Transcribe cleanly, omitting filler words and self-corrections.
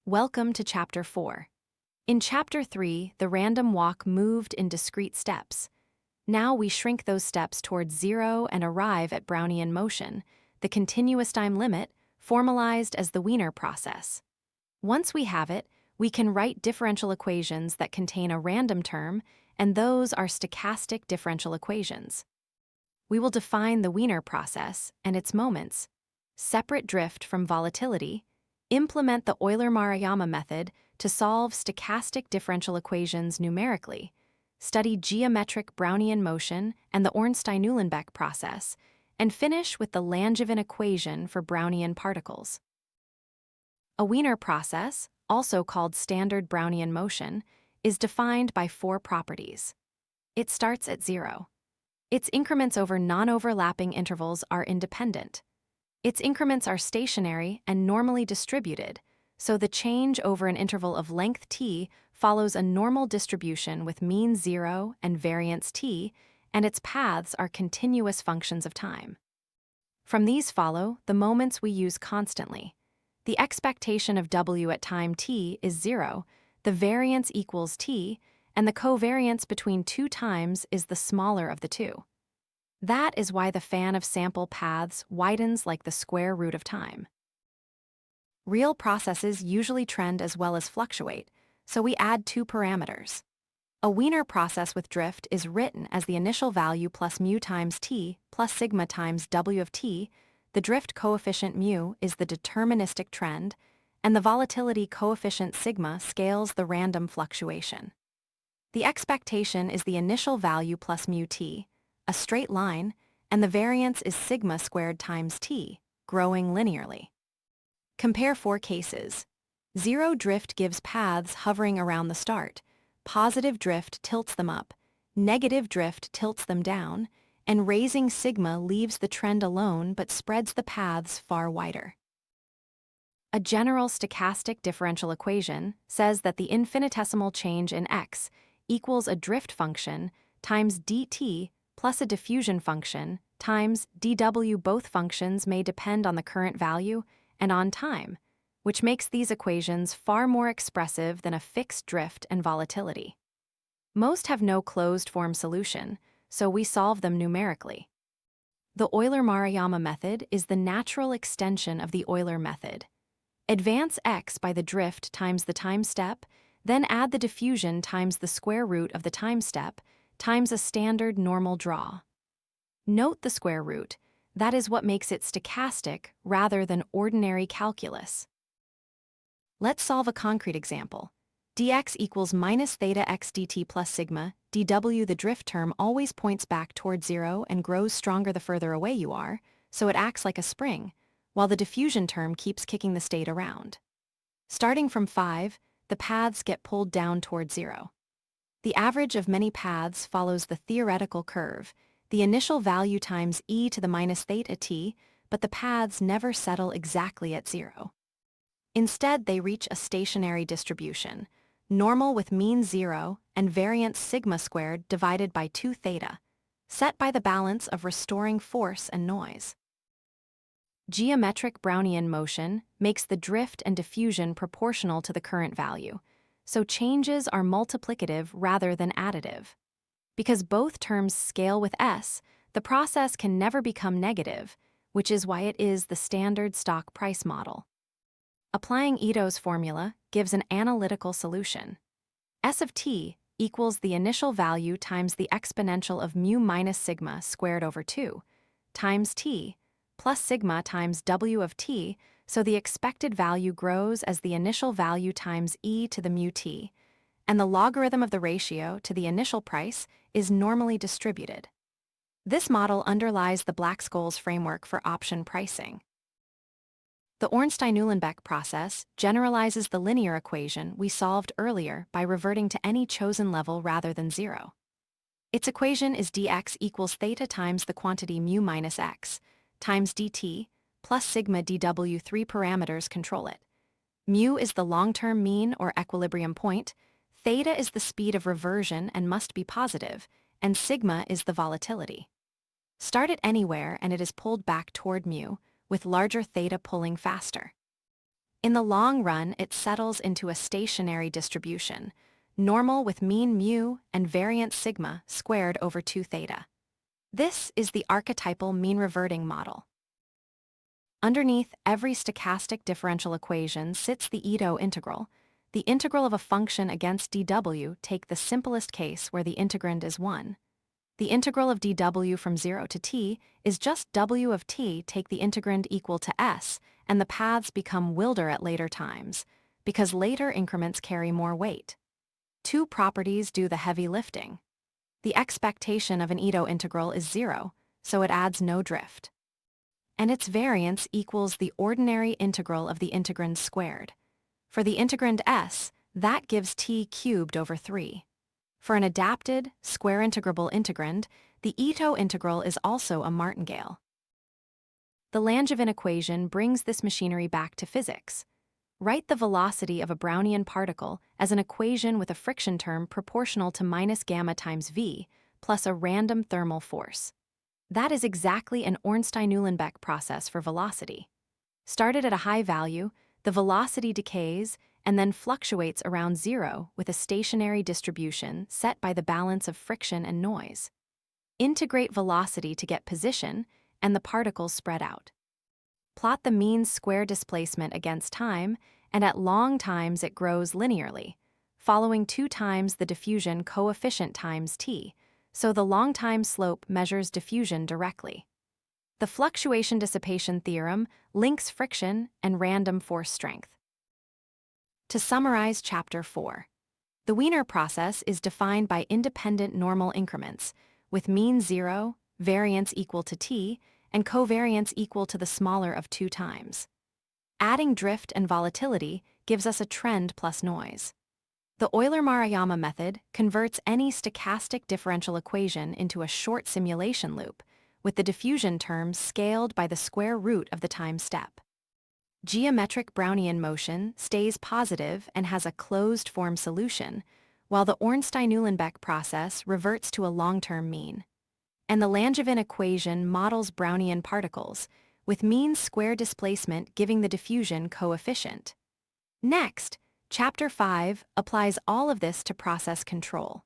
Welcome to Chapter 4. In Chapter 3, the random walk moved in discrete steps. Now we shrink those steps towards zero and arrive at Brownian motion, the continuous time limit, formalized as the Wiener process. Once we have it, we can write differential equations that contain a random term, and those are stochastic differential equations. We will define the Wiener process and its moments, separate drift from volatility, implement the Euler-Maruyama method to solve stochastic differential equations numerically, study geometric Brownian motion and the Ornstein-Uhlenbeck process, and finish with the Langevin equation for Brownian particles. A Wiener process, also called standard Brownian motion, is defined by four properties. It starts at zero. Its increments over non-overlapping intervals are independent. Its increments are stationary and normally distributed, so the change over an interval of length t follows a normal distribution with mean 0 and variance t, and its paths are continuous functions of time. From these follow the moments we use constantly. The expectation of w at time t is 0, the variance equals t, and the covariance between two times is the smaller of the two. That is why the fan of sample paths widens like the square root of time. Real processes usually trend as well as fluctuate, so we add two parameters. A Wiener process with drift is written as the initial value plus mu times t plus sigma times w of t. The drift coefficient mu is the deterministic trend, and the volatility coefficient sigma scales the random fluctuation. The expectation is the initial value plus mu t, a straight line, and the variance is sigma squared times t, growing linearly. Compare four cases. Zero drift gives paths hovering around the start, positive drift tilts them up, negative drift tilts them down, and raising sigma leaves the trend alone but spreads the paths far wider. A general stochastic differential equation says that the infinitesimal change in x equals a drift function times dt plus a diffusion function times dw. Both functions may depend on the current value and on time, which makes these equations far more expressive than a fixed drift and volatility. Most have no closed-form solution, so we solve them numerically. The Euler-Maruyama method is the natural extension of the Euler method. Advance x by the drift times the time step, then add the diffusion times the square root of the time step times a standard normal draw. Note the square root. That is what makes it stochastic rather than ordinary calculus. Let's solve a concrete example. dx equals minus theta x dt plus sigma, dw. The drift term always points back toward zero and grows stronger the further away you are, so it acts like a spring, while the diffusion term keeps kicking the state around. Starting from 5, the paths get pulled down toward 0. The average of many paths follows the theoretical curve, the initial value times e to the minus theta t, but the paths never settle exactly at 0. Instead, they reach a stationary distribution, normal with mean 0 and variance sigma squared divided by 2 theta, set by the balance of restoring force and noise. Geometric Brownian motion makes the drift and diffusion proportional to the current value, so changes are multiplicative rather than additive. Because both terms scale with s, the process can never become negative, which is why it is the standard stock price model. Applying Ito's formula gives an analytical solution. S of t equals the initial value times the exponential of mu minus sigma squared over 2 times t plus sigma times w of t, so the expected value grows as the initial value times e to the mu t, and the logarithm of the ratio to the initial price is normally distributed. This model underlies the Black-Scholes framework for option pricing. The Ornstein-Uhlenbeck process generalizes the linear equation we solved earlier by reverting to any chosen level rather than 0. Its equation is dx equals theta times the quantity mu minus x times dt plus sigma dw. 3 parameters control it. Mu is the long-term mean or equilibrium point, theta is the speed of reversion and must be positive, and sigma is the volatility. Start it anywhere and it is pulled back toward mu, with larger theta pulling faster. In the long run, it settles into a stationary distribution, normal with mean mu and variance sigma squared over 2 theta. This is the archetypal mean-reverting model. Underneath every stochastic differential equation sits the Ito integral. The integral of a function against dw take the simplest case where the integrand is 1. The integral of dw from 0 to t is just w of t take the integrand equal to s, and the paths become wilder at later times, because later increments carry more weight. Two properties do the heavy lifting. The expectation of an Ito integral is 0, so it adds no drift. And its variance equals the ordinary integral of the integrand squared. For the integrand s, that gives t cubed over 3. For an adapted, square integrable integrand, the Ito integral is also a martingale. The Langevin equation brings this machinery back to physics. Write the velocity of a Brownian particle as an equation with a friction term proportional to minus gamma times v, plus a random thermal force. That is exactly an Ornstein-Uhlenbeck process for velocity. Started at a high value, the velocity decays and then fluctuates around 0 with a stationary distribution set by the balance of friction and noise. Integrate velocity to get position, and the particles spread out. Plot the mean square displacement against time, and at long times it grows linearly, following 2 times the diffusion coefficient times t, so the long-time slope measures diffusion directly. The fluctuation dissipation theorem links friction and random force strength. To summarize Chapter 4, the Wiener process is defined by independent normal increments, with mean 0, variance equal to t, and covariance equal to the smaller of 2 times. Adding drift and volatility gives us a trend plus noise. The Euler-Maruyama method converts any stochastic differential equation into a short simulation loop, with the diffusion terms scaled by the square root of the time step. Geometric Brownian motion stays positive and has a closed-form solution, while the Ornstein-Uhlenbeck process reverts to a long-term mean. And the Langevin equation models Brownian particles, with mean square displacement giving the diffusion coefficient. Next, Chapter 5 applies all of this to process control.